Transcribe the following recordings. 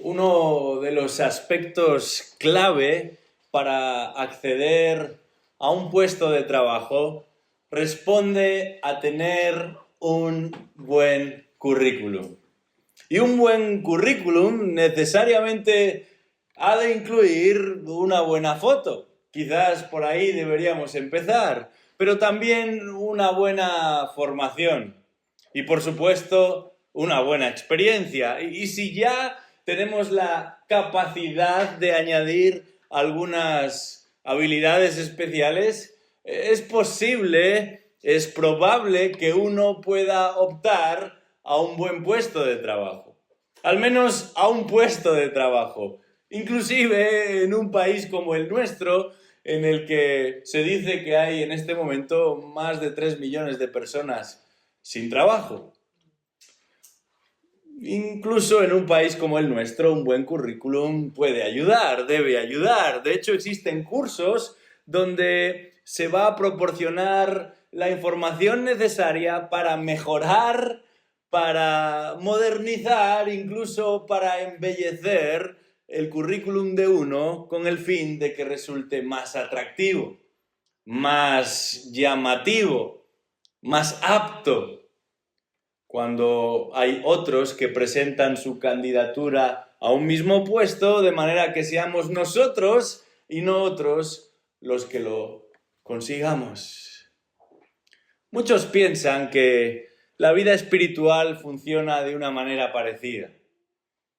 Uno de los aspectos clave para acceder a un puesto de trabajo responde a tener un buen currículum. Y un buen currículum necesariamente ha de incluir una buena foto. Quizás por ahí deberíamos empezar, pero también una buena formación. Y por supuesto, una buena experiencia. Y si ya tenemos la capacidad de añadir algunas habilidades especiales, es posible, es probable que uno pueda optar a un buen puesto de trabajo. Al menos a un puesto de trabajo. Inclusive en un país como el nuestro, en el que se dice que hay en este momento más de 3 millones de personas sin trabajo. Incluso en un país como el nuestro, un buen currículum puede ayudar, debe ayudar. De hecho, existen cursos donde se va a proporcionar la información necesaria para mejorar, para modernizar, incluso para embellecer el currículum de uno con el fin de que resulte más atractivo, más llamativo, más apto. Cuando hay otros que presentan su candidatura a un mismo puesto, de manera que seamos nosotros y no otros los que lo consigamos. Muchos piensan que la vida espiritual funciona de una manera parecida.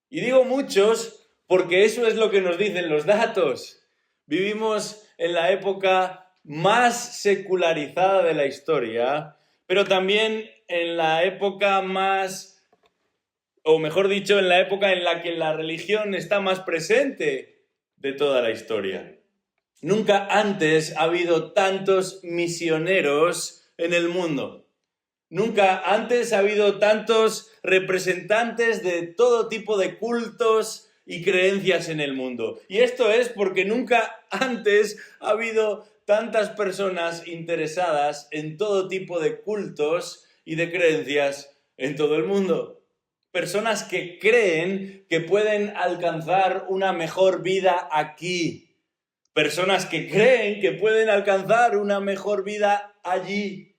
Y digo muchos porque eso es lo que nos dicen los datos. Vivimos en la época más secularizada de la historia, pero también en la época más, o mejor dicho, en la época en la que la religión está más presente de toda la historia. Nunca antes ha habido tantos misioneros en el mundo. Nunca antes ha habido tantos representantes de todo tipo de cultos y creencias en el mundo. Y esto es porque nunca antes ha habido tantas personas interesadas en todo tipo de cultos y de creencias en todo el mundo. Personas que creen que pueden alcanzar una mejor vida aquí. Personas que creen que pueden alcanzar una mejor vida allí.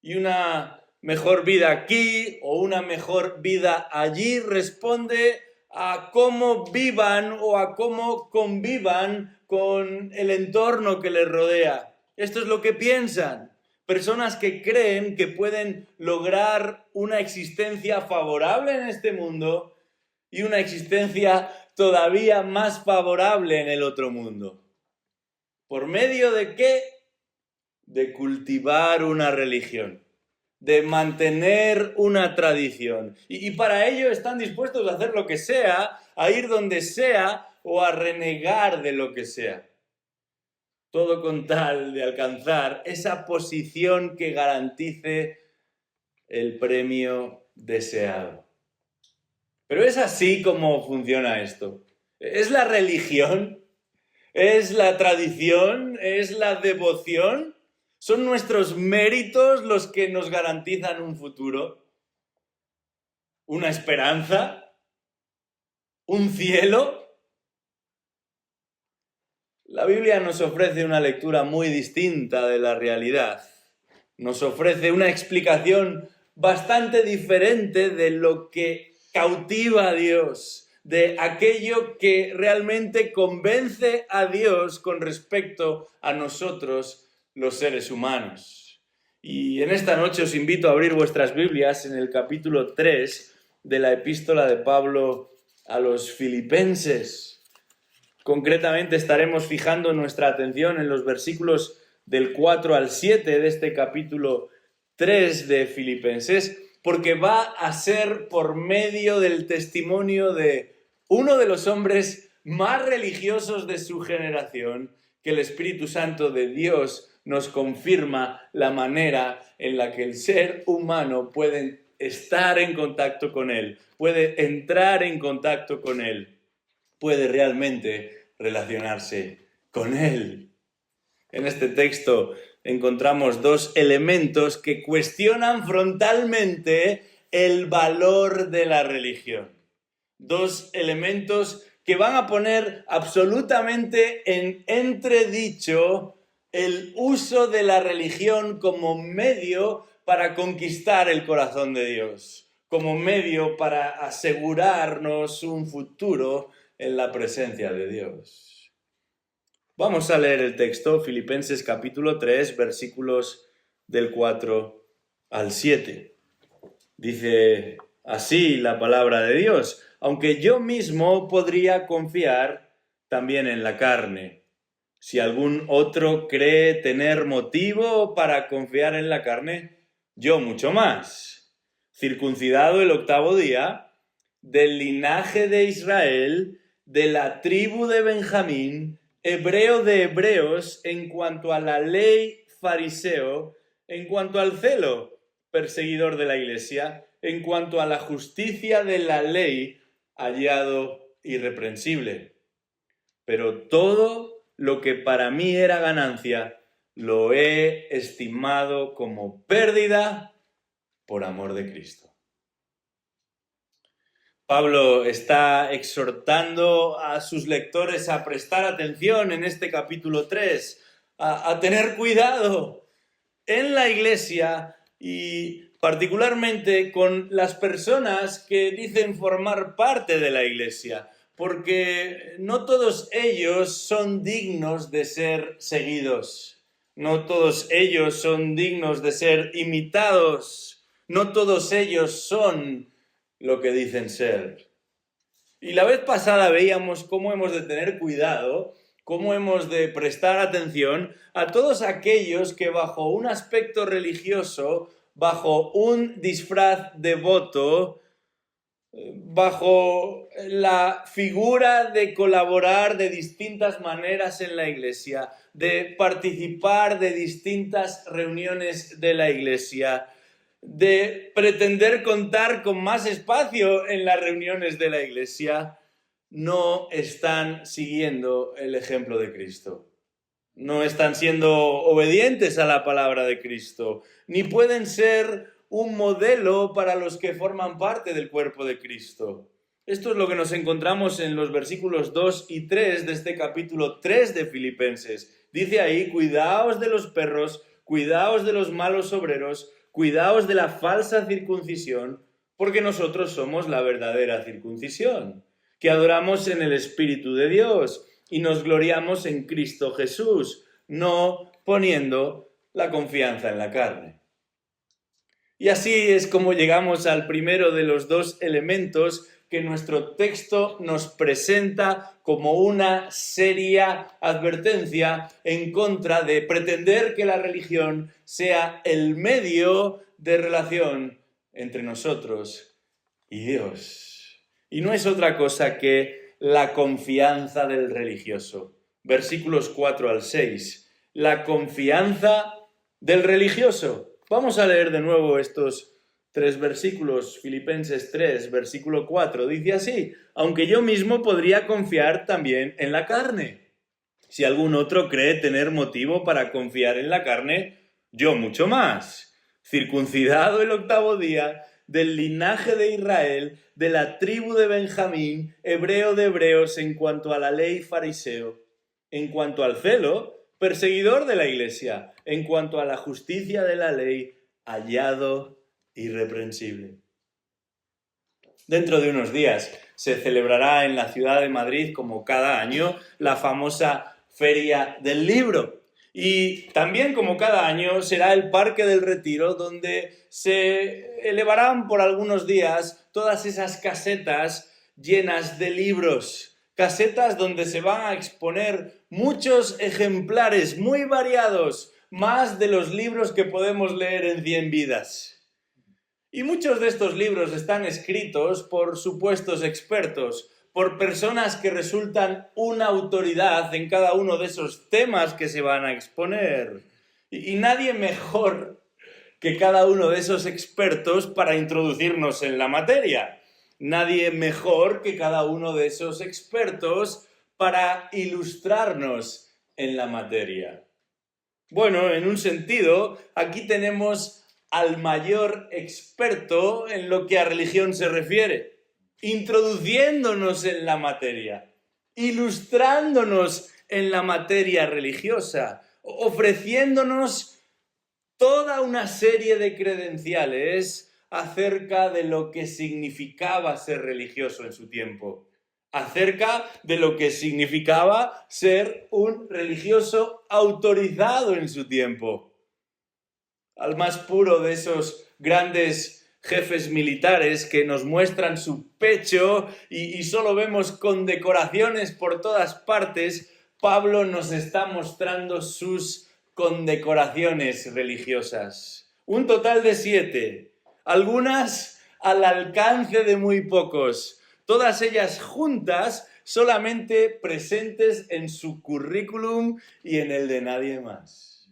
Y una mejor vida aquí o una mejor vida allí responde a cómo vivan o a cómo convivan con el entorno que les rodea. Esto es lo que piensan. Personas que creen que pueden lograr una existencia favorable en este mundo y una existencia todavía más favorable en el otro mundo. ¿Por medio de qué? De cultivar una religión, de mantener una tradición. Y para ello están dispuestos a hacer lo que sea, a ir donde sea o a renegar de lo que sea. Todo con tal de alcanzar esa posición que garantice el premio deseado. Pero es así como funciona esto. ¿Es la religión? ¿Es la tradición? ¿Es la devoción? ¿Son nuestros méritos los que nos garantizan un futuro? ¿Una esperanza? ¿Un cielo? La Biblia nos ofrece una lectura muy distinta de la realidad. Nos ofrece una explicación bastante diferente de lo que cautiva a Dios, de aquello que realmente convence a Dios con respecto a nosotros, los seres humanos. Y en esta noche os invito a abrir vuestras Biblias en el capítulo 3 de la epístola de Pablo a los Filipenses. Concretamente estaremos fijando nuestra atención en los versículos del 4 al 7 de este capítulo 3 de Filipenses, porque va a ser por medio del testimonio de uno de los hombres más religiosos de su generación que el Espíritu Santo de Dios nos confirma la manera en la que el ser humano puede estar en contacto con Él, puede entrar en contacto con Él, puede realmente relacionarse con Él. En este texto encontramos dos elementos que cuestionan frontalmente el valor de la religión. Dos elementos que van a poner absolutamente en entredicho el uso de la religión como medio para conquistar el corazón de Dios, como medio para asegurarnos un futuro en la presencia de Dios. Vamos a leer el texto, Filipenses capítulo 3, versículos del 4 al 7. Dice así la palabra de Dios: aunque yo mismo podría confiar también en la carne. Si algún otro cree tener motivo para confiar en la carne, yo mucho más. Circuncidado el 8º día, del linaje de Israel, de la tribu de Benjamín, hebreo de hebreos, en cuanto a la ley, fariseo, en cuanto al celo, perseguidor de la iglesia, en cuanto a la justicia de la ley, hallado irreprensible. Pero todo lo que para mí era ganancia, lo he estimado como pérdida por amor de Cristo. Pablo está exhortando a sus lectores a prestar atención en este capítulo 3, a tener cuidado en la iglesia y particularmente con las personas que dicen formar parte de la iglesia, porque no todos ellos son dignos de ser seguidos, no todos ellos son dignos de ser imitados, no todos ellos son lo que dicen ser. Y la vez pasada veíamos cómo hemos de tener cuidado, cómo hemos de prestar atención a todos aquellos que bajo un aspecto religioso, bajo un disfraz devoto, bajo la figura de colaborar de distintas maneras en la iglesia, de participar de distintas reuniones de la iglesia, de pretender contar con más espacio en las reuniones de la iglesia, no están siguiendo el ejemplo de Cristo. No están siendo obedientes a la palabra de Cristo, ni pueden ser un modelo para los que forman parte del cuerpo de Cristo. Esto es lo que nos encontramos en los versículos 2 y 3 de este capítulo 3 de Filipenses. Dice ahí: cuidaos de los perros, cuidaos de los malos obreros, cuidaos de la falsa circuncisión, porque nosotros somos la verdadera circuncisión, que adoramos en el Espíritu de Dios y nos gloriamos en Cristo Jesús, no poniendo la confianza en la carne. Y así es como llegamos al primero de los dos elementos que nuestro texto nos presenta como una seria advertencia en contra de pretender que la religión sea el medio de relación entre nosotros y Dios. Y no es otra cosa que la confianza del religioso. Versículos 4 al 6. La confianza del religioso. Vamos a leer de nuevo estos 3 versículos. Filipenses 3, versículo 4. Dice así: aunque yo mismo podría confiar también en la carne. Si algún otro cree tener motivo para confiar en la carne, yo mucho más. Circuncidado el 8º día, del linaje de Israel, de la tribu de Benjamín, hebreo de hebreos, en cuanto a la ley, fariseo, en cuanto al celo, perseguidor de la iglesia, en cuanto a la justicia de la ley, hallado irreprensible. Dentro de unos días se celebrará en la ciudad de Madrid, como cada año, la famosa Feria del Libro. Y también, como cada año, será el Parque del Retiro, donde se elevarán por algunos días todas esas casetas llenas de libros. Casetas donde se van a exponer muchos ejemplares muy variados, más de los libros que podemos leer en 100 vidas. Y muchos de estos libros están escritos por supuestos expertos, por personas que resultan una autoridad en cada uno de esos temas que se van a exponer. Y nadie mejor que cada uno de esos expertos para introducirnos en la materia. Nadie mejor que cada uno de esos expertos para ilustrarnos en la materia. Bueno, en un sentido, aquí tenemos al mayor experto en lo que a religión se refiere. introduciéndonos en la materia, ilustrándonos en la materia religiosa, ofreciéndonos toda una serie de credenciales acerca de lo que significaba ser religioso en su tiempo, acerca de lo que significaba ser un religioso autorizado en su tiempo. Al más puro de esos grandes jefes militares que nos muestran su pecho y solo vemos condecoraciones por todas partes, Pablo nos está mostrando sus condecoraciones religiosas. Un total de 7, algunas al alcance de muy pocos, todas ellas juntas solamente presentes en su currículum y en el de nadie más.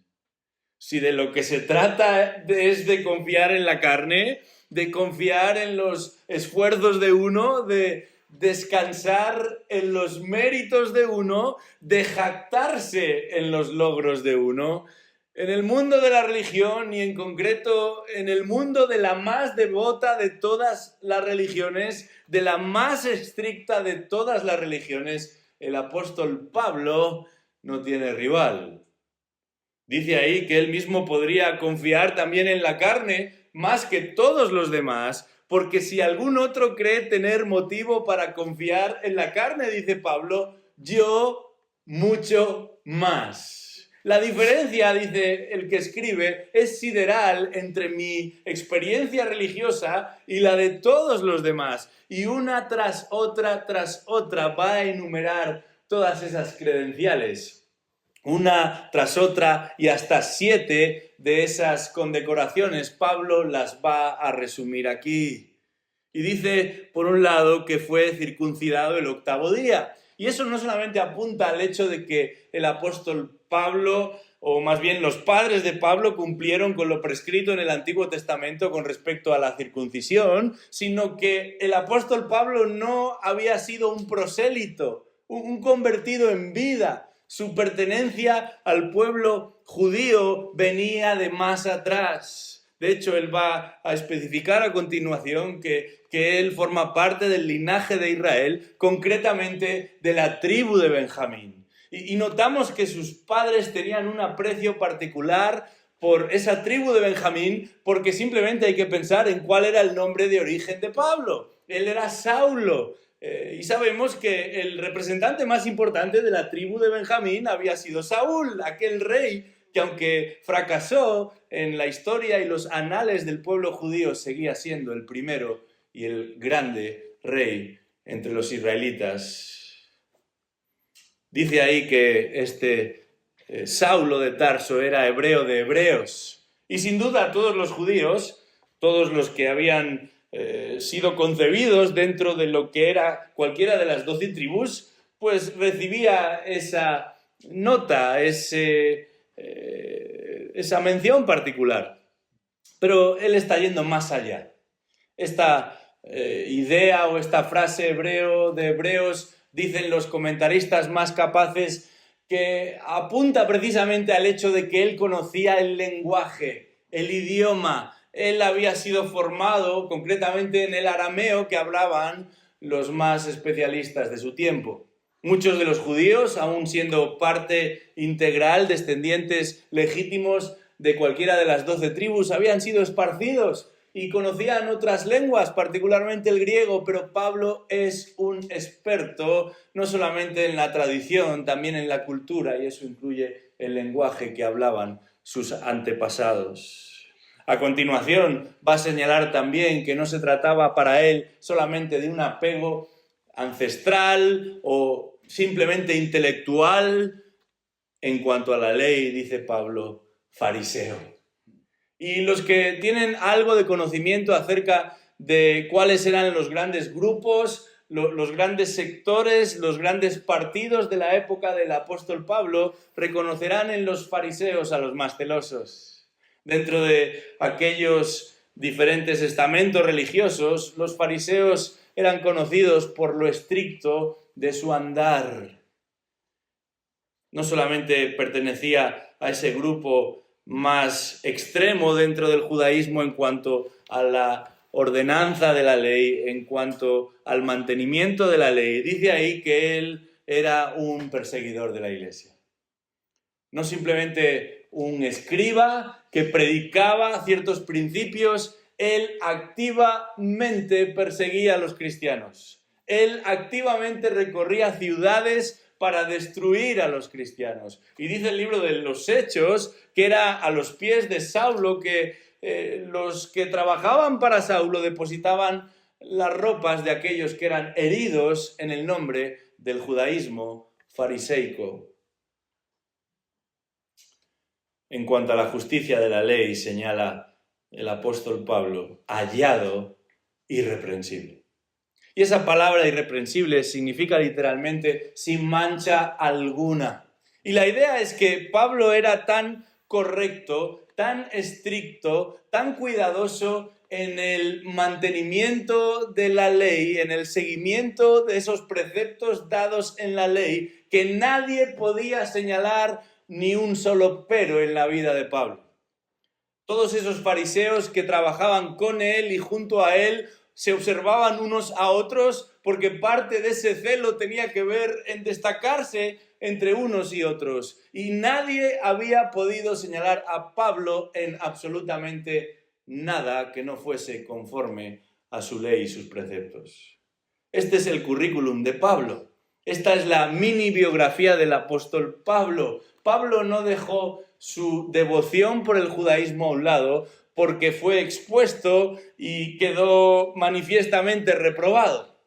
Si de lo que se trata es de confiar en la carne, de confiar en los esfuerzos de uno, de descansar en los méritos de uno, de jactarse en los logros de uno, en el mundo de la religión y en concreto en el mundo de la más devota de todas las religiones, de la más estricta de todas las religiones, el apóstol Pablo no tiene rival. Dice ahí que él mismo podría confiar también en la carne más que todos los demás, porque si algún otro cree tener motivo para confiar en la carne, dice Pablo, yo mucho más. La diferencia, dice el que escribe, es sideral entre mi experiencia religiosa y la de todos los demás. Y una tras otra va a enumerar todas esas credenciales. Una tras otra y hasta 7 de esas condecoraciones Pablo las va a resumir aquí. Y dice, por un lado, que fue circuncidado el 8º día. Y eso no solamente apunta al hecho de que el apóstol Pablo, o más bien los padres de Pablo, cumplieron con lo prescrito en el Antiguo Testamento con respecto a la circuncisión, sino que el apóstol Pablo no había sido un prosélito, un convertido en vida. Su pertenencia al pueblo judío venía de más atrás. De hecho, él va a especificar a continuación que él forma parte del linaje de Israel, concretamente de la tribu de Benjamín. Y notamos que sus padres tenían un aprecio particular por esa tribu de Benjamín, porque simplemente hay que pensar en cuál era el nombre de origen de Pablo. Él era Saulo. Y sabemos que el representante más importante de la tribu de Benjamín había sido Saúl, aquel rey que aunque fracasó en la historia y los anales del pueblo judío, seguía siendo el primero y el grande rey entre los israelitas. Dice ahí que este Saulo de Tarso era hebreo de hebreos. Y sin duda todos los judíos, todos los que habían sido concebidos dentro de lo que era cualquiera de las 12 tribus, pues recibía esa nota, esa mención particular. Pero él está yendo más allá. Esta idea o esta frase hebreo de Hebreos, dicen los comentaristas más capaces, que apunta precisamente al hecho de que él conocía el lenguaje, el idioma. Él había sido formado concretamente en el arameo que hablaban los más especialistas de su tiempo. Muchos de los judíos, aún siendo parte integral, descendientes legítimos de cualquiera de las 12 tribus, habían sido esparcidos y conocían otras lenguas, particularmente el griego, pero Pablo es un experto no solamente en la tradición, también en la cultura, y eso incluye el lenguaje que hablaban sus antepasados. A continuación, va a señalar también que no se trataba para él solamente de un apego ancestral o simplemente intelectual. En cuanto a la ley, dice Pablo, fariseo. Y los que tienen algo de conocimiento acerca de cuáles eran los grandes grupos, los grandes sectores, los grandes partidos de la época del apóstol Pablo, reconocerán en los fariseos a los más celosos. Dentro de aquellos diferentes estamentos religiosos, los fariseos eran conocidos por lo estricto de su andar. No solamente pertenecía a ese grupo más extremo dentro del judaísmo en cuanto a la ordenanza de la ley, en cuanto al mantenimiento de la ley. Dice ahí que él era un perseguidor de la iglesia. No simplemente un escriba que predicaba ciertos principios, él activamente perseguía a los cristianos. Él activamente recorría ciudades para destruir a los cristianos. Y dice el libro de los Hechos que era a los pies de Saulo que los que trabajaban para Saulo depositaban las ropas de aquellos que eran heridos en el nombre del judaísmo fariseico. En cuanto a la justicia de la ley, señala el apóstol Pablo, hallado irreprensible. Y esa palabra irreprensible significa literalmente sin mancha alguna. Y la idea es que Pablo era tan correcto, tan estricto, tan cuidadoso en el mantenimiento de la ley, en el seguimiento de esos preceptos dados en la ley, que nadie podía señalar ni un solo pero en la vida de Pablo. Todos esos fariseos que trabajaban con él y junto a él se observaban unos a otros porque parte de ese celo tenía que ver en destacarse entre unos y otros. Y nadie había podido señalar a Pablo en absolutamente nada que no fuese conforme a su ley y sus preceptos. Este es el currículum de Pablo. Esta es la mini biografía del apóstol Pablo. Pablo no dejó su devoción por el judaísmo a un lado porque fue expuesto y quedó manifiestamente reprobado.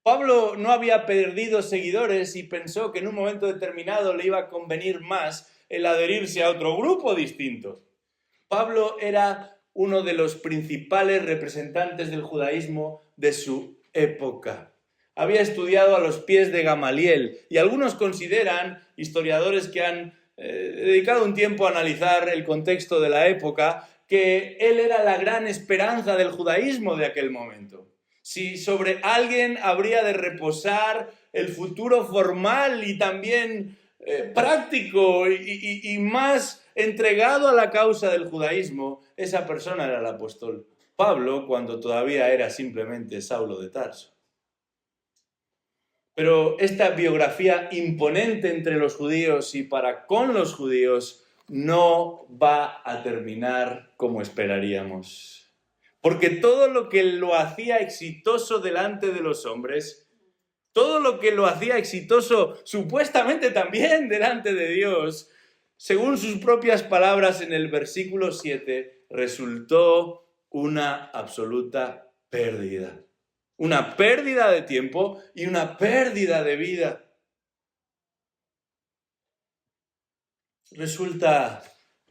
Pablo no había perdido seguidores y pensó que en un momento determinado le iba a convenir más el adherirse a otro grupo distinto. Pablo era uno de los principales representantes del judaísmo de su época. Había estudiado a los pies de Gamaliel y algunos consideran, historiadores que han dedicado un tiempo a analizar el contexto de la época, que él era la gran esperanza del judaísmo de aquel momento. Si sobre alguien habría de reposar el futuro formal y también práctico y más entregado a la causa del judaísmo, esa persona era el apóstol Pablo, cuando todavía era simplemente Saulo de Tarso. Pero esta biografía imponente entre los judíos y para con los judíos no va a terminar como esperaríamos. Porque todo lo que lo hacía exitoso delante de los hombres, todo lo que lo hacía exitoso supuestamente también delante de Dios, según sus propias palabras en el versículo 7, resultó una absoluta pérdida. Una pérdida de tiempo y una pérdida de vida. Resulta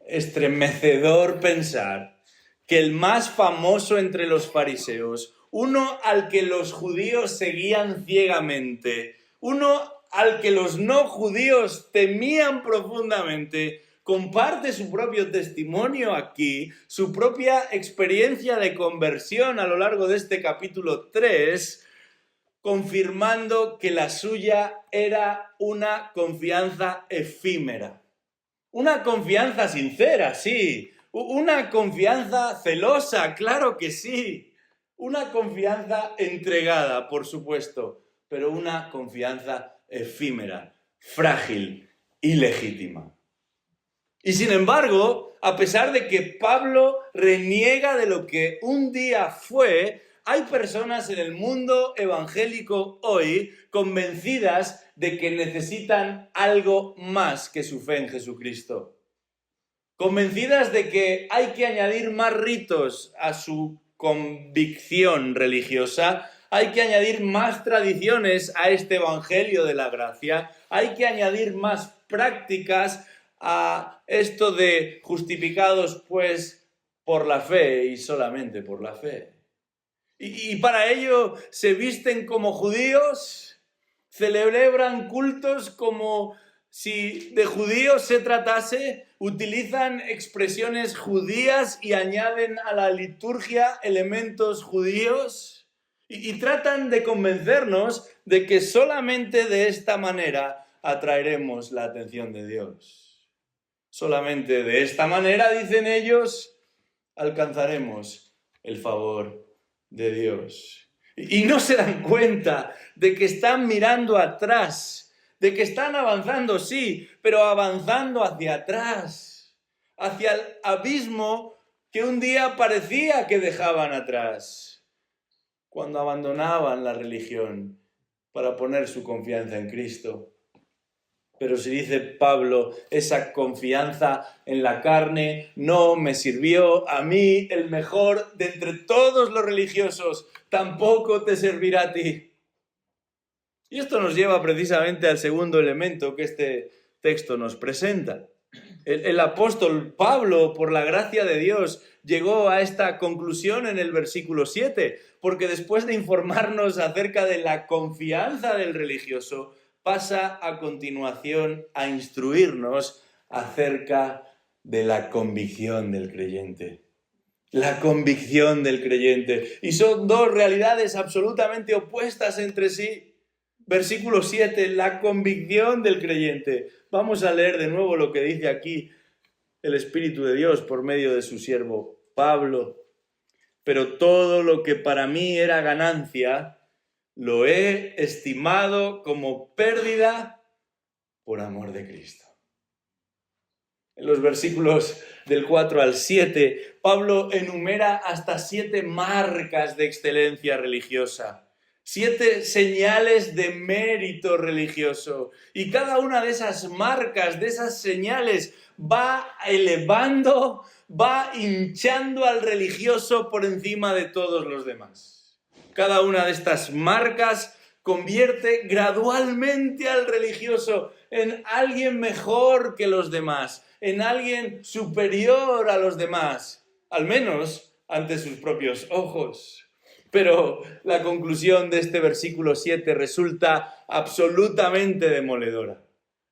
estremecedor pensar que el más famoso entre los fariseos, uno al que los judíos seguían ciegamente, uno al que los no judíos temían profundamente, comparte su propio testimonio aquí, su propia experiencia de conversión a lo largo de este capítulo 3, confirmando que la suya era una confianza efímera. Una confianza sincera, sí. Una confianza celosa, claro que sí. Una confianza entregada, por supuesto, pero una confianza efímera, frágil, ilegítima. Y sin embargo, a pesar de que Pablo reniega de lo que un día fue, hay personas en el mundo evangélico hoy convencidas de que necesitan algo más que su fe en Jesucristo. Convencidas de que hay que añadir más ritos a su convicción religiosa, hay que añadir más tradiciones a este evangelio de la gracia, hay que añadir más prácticas a esto de justificados pues por la fe y solamente por la fe. Y para ello se visten como judíos, celebran cultos como si de judíos se tratase, utilizan expresiones judías y añaden a la liturgia elementos judíos y tratan de convencernos de que solamente de esta manera atraeremos la atención de Dios. Solamente de esta manera, dicen ellos, alcanzaremos el favor de Dios. Y no se dan cuenta de que están mirando atrás, de que están avanzando, sí, pero avanzando hacia atrás, hacia el abismo que un día parecía que dejaban atrás, cuando abandonaban la religión para poner su confianza en Cristo. Pero si dice Pablo, esa confianza en la carne no me sirvió a mí, el mejor de entre todos los religiosos, tampoco te servirá a ti. Y esto nos lleva precisamente al segundo elemento que este texto nos presenta. El apóstol Pablo, por la gracia de Dios, llegó a esta conclusión en el versículo 7, porque después de informarnos acerca de la confianza del religioso, pasa a continuación a instruirnos acerca de la convicción del creyente. La convicción del creyente. Y son dos realidades absolutamente opuestas entre sí. Versículo 7, la convicción del creyente. Vamos a leer de nuevo lo que dice aquí el Espíritu de Dios por medio de su siervo Pablo. Pero todo lo que para mí era ganancia, lo he estimado como pérdida por amor de Cristo. En los versículos del 4 al 7, Pablo enumera hasta 7 marcas de excelencia religiosa, 7 señales de mérito religioso. Y cada una de esas marcas, de esas señales, va elevando, va hinchando al religioso por encima de todos los demás. Cada una de estas marcas convierte gradualmente al religioso en alguien mejor que los demás, en alguien superior a los demás, al menos ante sus propios ojos. Pero la conclusión de este versículo 7 resulta absolutamente demoledora.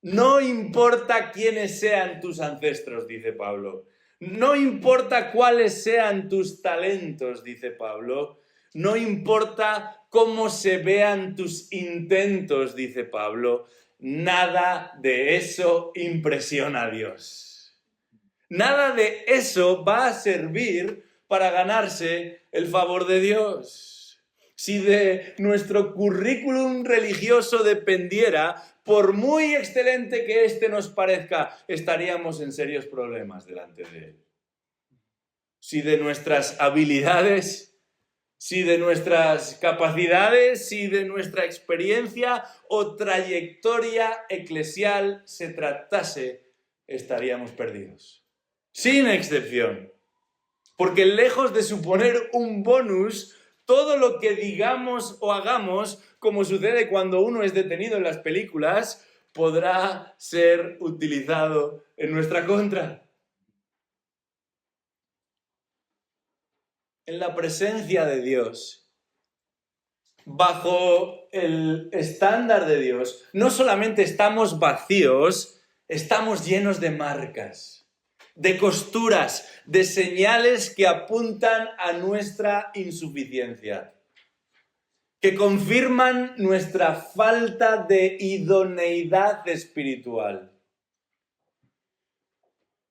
No importa quiénes sean tus ancestros, dice Pablo. No importa cuáles sean tus talentos, dice Pablo. No importa cómo se vean tus intentos, dice Pablo. Nada de eso impresiona a Dios. Nada de eso va a servir para ganarse el favor de Dios. Si de nuestro currículum religioso dependiera, por muy excelente que éste nos parezca, estaríamos en serios problemas delante de él. Si de nuestras habilidades, si de nuestras capacidades, si de nuestra experiencia o trayectoria eclesial se tratase, estaríamos perdidos. Sin excepción. Porque lejos de suponer un bonus, todo lo que digamos o hagamos, como sucede cuando uno es detenido en las películas, podrá ser utilizado en nuestra contra. En la presencia de Dios, bajo el estándar de Dios, no solamente estamos vacíos, estamos llenos de marcas, de costuras, de señales que apuntan a nuestra insuficiencia, que confirman nuestra falta de idoneidad espiritual.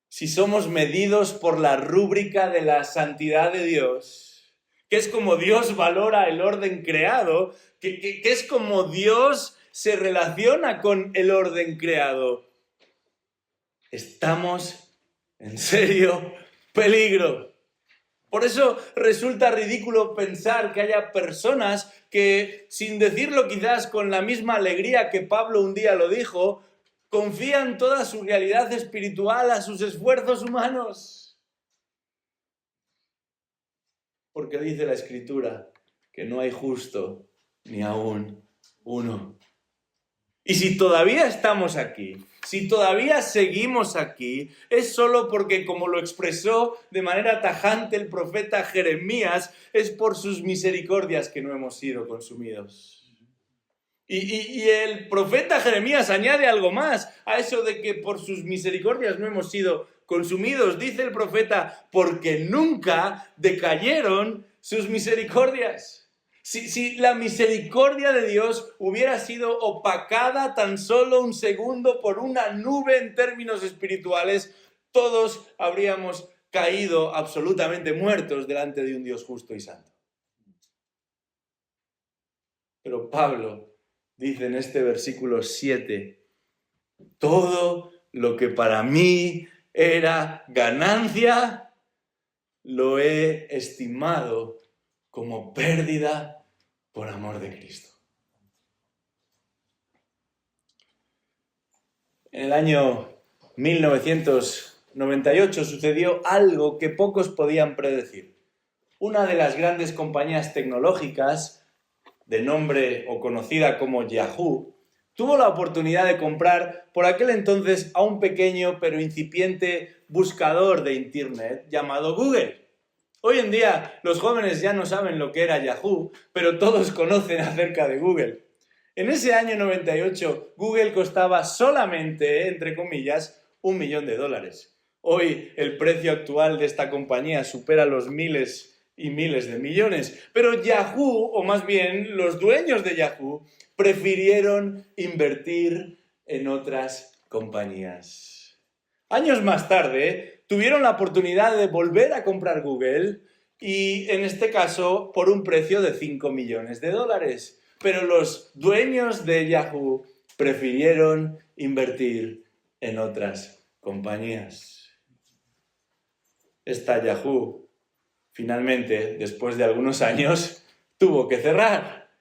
Si somos medidos por la rúbrica de la santidad de Dios, que es como Dios valora el orden creado, que es como Dios se relaciona con el orden creado, estamos en serio peligro. Por eso resulta ridículo pensar que haya personas que, sin decirlo quizás con la misma alegría que Pablo un día lo dijo, confían toda su realidad espiritual a sus esfuerzos humanos. Porque dice la Escritura que no hay justo ni aún uno. Y si todavía estamos aquí, si todavía seguimos aquí, es solo porque, como lo expresó de manera tajante el profeta Jeremías, es por sus misericordias que no hemos sido consumidos. Y el profeta Jeremías añade algo más a eso de que por sus misericordias no hemos sido consumidos. Dice el profeta, porque nunca decayeron sus misericordias. Si la misericordia de Dios hubiera sido opacada tan solo un segundo por una nube en términos espirituales, todos habríamos caído absolutamente muertos delante de un Dios justo y santo. Pero Pablo dice en este versículo 7, todo lo que para mí era ganancia, lo he estimado como pérdida por amor de Cristo. En el año 1998 sucedió algo que pocos podían predecir. Una de las grandes compañías tecnológicas, de nombre o conocida como Yahoo, tuvo la oportunidad de comprar por aquel entonces a un pequeño pero incipiente buscador de Internet llamado Google. Hoy en día los jóvenes ya no saben lo que era Yahoo, pero todos conocen acerca de Google. En ese año 98, Google costaba solamente, entre comillas, $1 millón. Hoy el precio actual de esta compañía supera los miles y miles de millones. Pero Yahoo, o más bien los dueños de Yahoo, prefirieron invertir en otras compañías. Años más tarde, tuvieron la oportunidad de volver a comprar Google y, en este caso, por un precio de $5 millones. Pero los dueños de Yahoo prefirieron invertir en otras compañías. Esta Yahoo, finalmente, después de algunos años, tuvo que cerrar.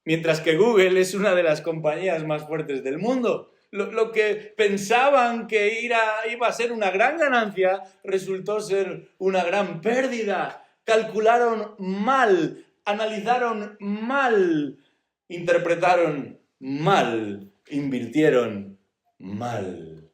Mientras que Google es una de las compañías más fuertes del mundo. Lo que pensaban que iba a ser una gran ganancia resultó ser una gran pérdida. Calcularon mal, analizaron mal, interpretaron mal, invirtieron mal.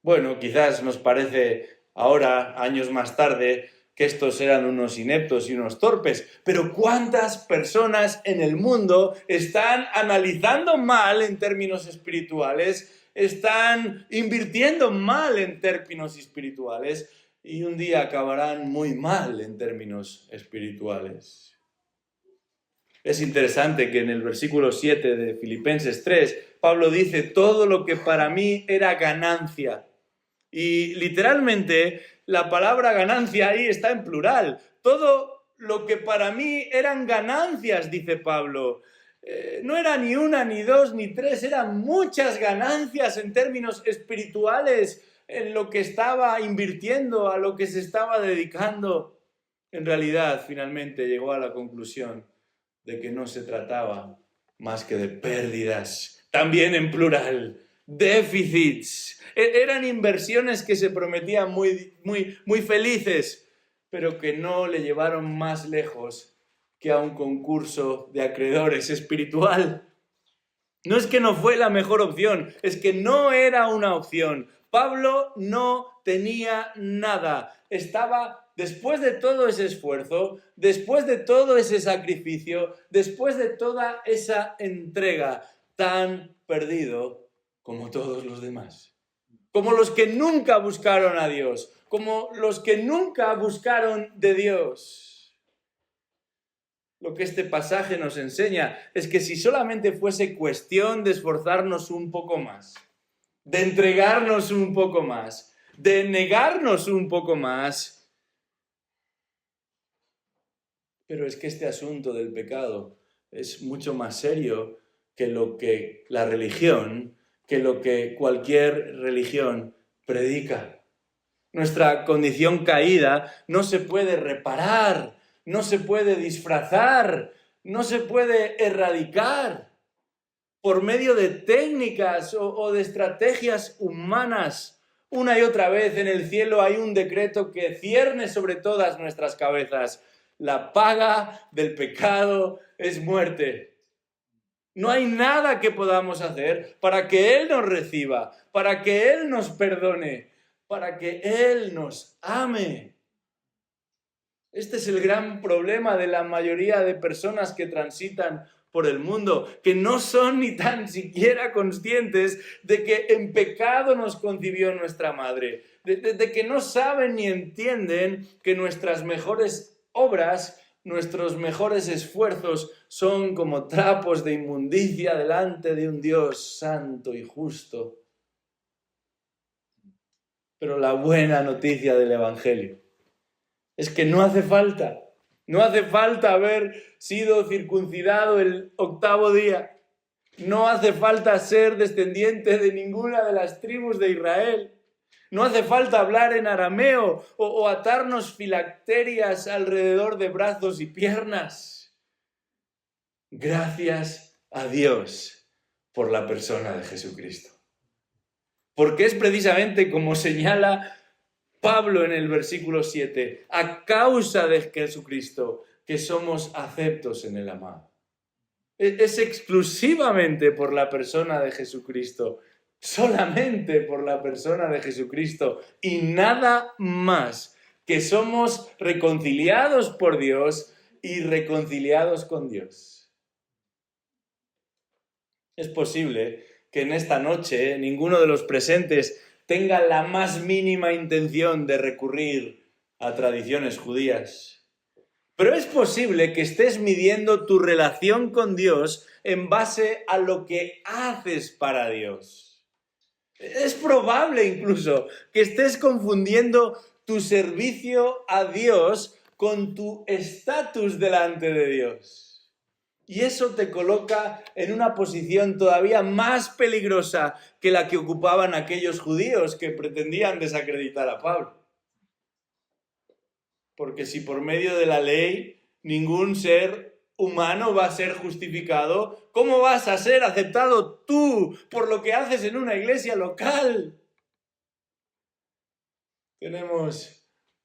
Bueno, quizás nos parece ahora, años más tarde, que estos eran unos ineptos y unos torpes, pero ¿cuántas personas en el mundo están analizando mal en términos espirituales, están invirtiendo mal en términos espirituales y un día acabarán muy mal en términos espirituales? Es interesante que en el versículo 7 de Filipenses 3, Pablo dice, todo lo que para mí era ganancia. Y literalmente la palabra ganancia ahí está en plural. Todo lo que para mí eran ganancias, dice Pablo. No era ni una, ni dos, ni tres, eran muchas ganancias en términos espirituales en lo que estaba invirtiendo, a lo que se estaba dedicando. En realidad, finalmente llegó a la conclusión de que no se trataba más que de pérdidas, también en plural, déficits. Eran inversiones que se prometían muy felices, pero que no le llevaron más lejos que a un concurso de acreedores espiritual. No es que no fue la mejor opción, es que no era una opción. Pablo no tenía nada. Estaba, después de todo ese esfuerzo, después de todo ese sacrificio, después de toda esa entrega, tan perdido como todos los demás. Como los que nunca buscaron a Dios, como los que nunca buscaron de Dios. Lo que este pasaje nos enseña es que si solamente fuese cuestión de esforzarnos un poco más, de entregarnos un poco más, de negarnos un poco más, pero es que este asunto del pecado es mucho más serio que lo que la religión, que lo que cualquier religión predica. Nuestra condición caída no se puede reparar, no se puede disfrazar, no se puede erradicar por medio de técnicas o de estrategias humanas. Una y otra vez en el cielo hay un decreto que cierne sobre todas nuestras cabezas. La paga del pecado es muerte. No hay nada que podamos hacer para que Él nos reciba, para que Él nos perdone, para que Él nos ame. Este es el gran problema de la mayoría de personas que transitan por el mundo, que no son ni tan siquiera conscientes de que en pecado nos concibió nuestra madre, de que no saben ni entienden que nuestras mejores obras, nuestros mejores esfuerzos son como trapos de inmundicia delante de un Dios santo y justo. Pero la buena noticia del Evangelio es que no hace falta No hace falta haber sido circuncidado el 8º día. No hace falta ser descendiente de ninguna de las tribus de Israel. No hace falta hablar en arameo o atarnos filacterias alrededor de brazos y piernas. Gracias a Dios por la persona de Jesucristo. Porque es precisamente como señala Pablo en el versículo 7, a causa de Jesucristo que somos aceptos en el amado. Es exclusivamente por la persona de Jesucristo, solamente por la persona de Jesucristo y nada más, que somos reconciliados por Dios y reconciliados con Dios. Es posible que en esta noche ninguno de los presentes tenga la más mínima intención de recurrir a tradiciones judías. Pero es posible que estés midiendo tu relación con Dios en base a lo que haces para Dios. Es probable incluso que estés confundiendo tu servicio a Dios con tu estatus delante de Dios. Y eso te coloca en una posición todavía más peligrosa que la que ocupaban aquellos judíos que pretendían desacreditar a Pablo. Porque si por medio de la ley ningún ser humano va a ser justificado, ¿cómo vas a ser aceptado tú por lo que haces en una iglesia local? Tenemos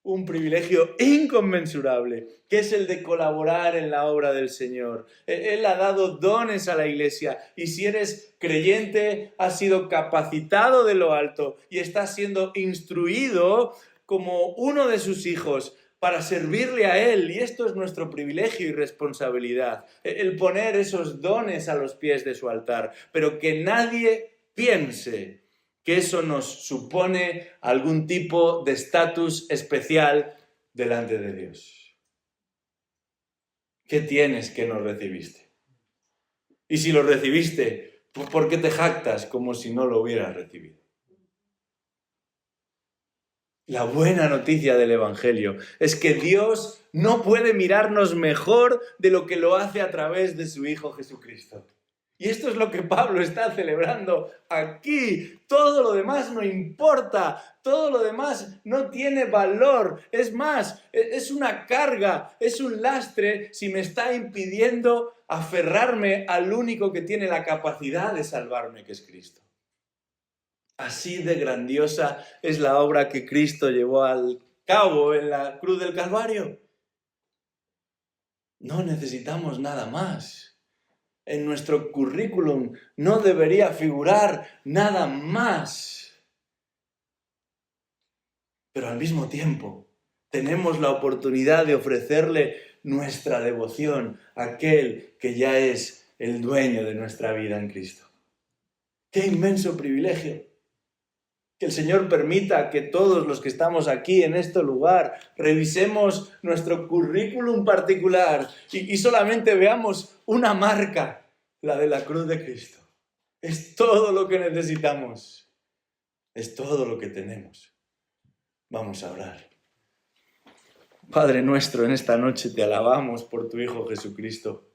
un privilegio inconmensurable, que es el de colaborar en la obra del Señor. Él ha dado dones a la iglesia y si eres creyente, has sido capacitado de lo alto y estás siendo instruido como uno de sus hijos para servirle a Él, y esto es nuestro privilegio y responsabilidad, el poner esos dones a los pies de su altar, pero que nadie piense que eso nos supone algún tipo de estatus especial delante de Dios. ¿Qué tienes que no recibiste? Y si lo recibiste, ¿por qué te jactas como si no lo hubieras recibido? La buena noticia del Evangelio es que Dios no puede mirarnos mejor de lo que lo hace a través de su Hijo Jesucristo. Y esto es lo que Pablo está celebrando aquí. Todo lo demás no importa, todo lo demás no tiene valor. Es más, es una carga, es un lastre si me está impidiendo aferrarme al único que tiene la capacidad de salvarme, que es Cristo. Así de grandiosa es la obra que Cristo llevó al cabo en la cruz del Calvario. No necesitamos nada más. En nuestro currículum no debería figurar nada más. Pero al mismo tiempo tenemos la oportunidad de ofrecerle nuestra devoción a aquel que ya es el dueño de nuestra vida en Cristo. ¡Qué inmenso privilegio! Que el Señor permita que todos los que estamos aquí en este lugar revisemos nuestro currículum particular y solamente veamos una marca, la de la cruz de Cristo. Es todo lo que necesitamos. Es todo lo que tenemos. Vamos a orar. Padre nuestro, en esta noche te alabamos por tu Hijo Jesucristo.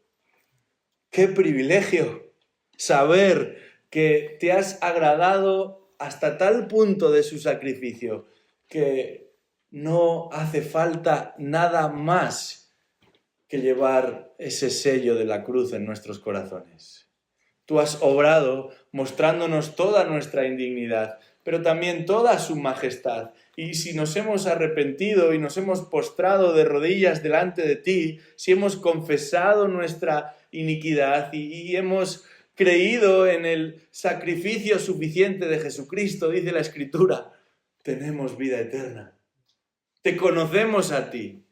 ¡Qué privilegio saber que te has agradado hasta tal punto de su sacrificio que no hace falta nada más que llevar ese sello de la cruz en nuestros corazones? Tú has obrado mostrándonos toda nuestra indignidad, pero también toda su majestad. Y si nos hemos arrepentido y nos hemos postrado de rodillas delante de ti, si hemos confesado nuestra iniquidad y hemos creído en el sacrificio suficiente de Jesucristo, dice la Escritura, tenemos vida eterna. Te conocemos a ti.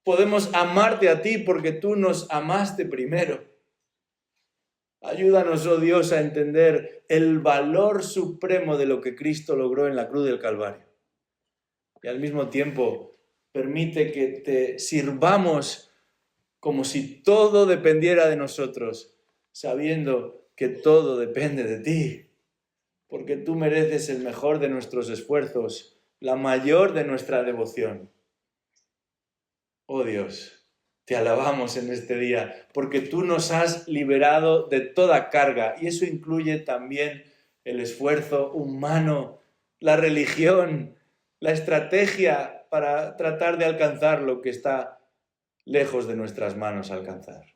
Podemos amarte a ti porque tú nos amaste primero. Ayúdanos, oh Dios, a entender el valor supremo de lo que Cristo logró en la cruz del Calvario. Y al mismo tiempo, permite que te sirvamos como si todo dependiera de nosotros, sabiendo que todo depende de ti, porque tú mereces el mejor de nuestros esfuerzos, la mayor de nuestra devoción. Oh Dios, Te alabamos en este día porque tú nos has liberado de toda carga y eso incluye también el esfuerzo humano, la religión, la estrategia para tratar de alcanzar lo que está lejos de nuestras manos alcanzar.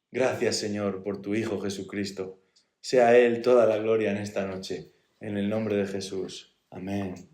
Gracias, Señor, por tu Hijo Jesucristo. Sea a Él toda la gloria en esta noche. En el nombre de Jesús. Amén.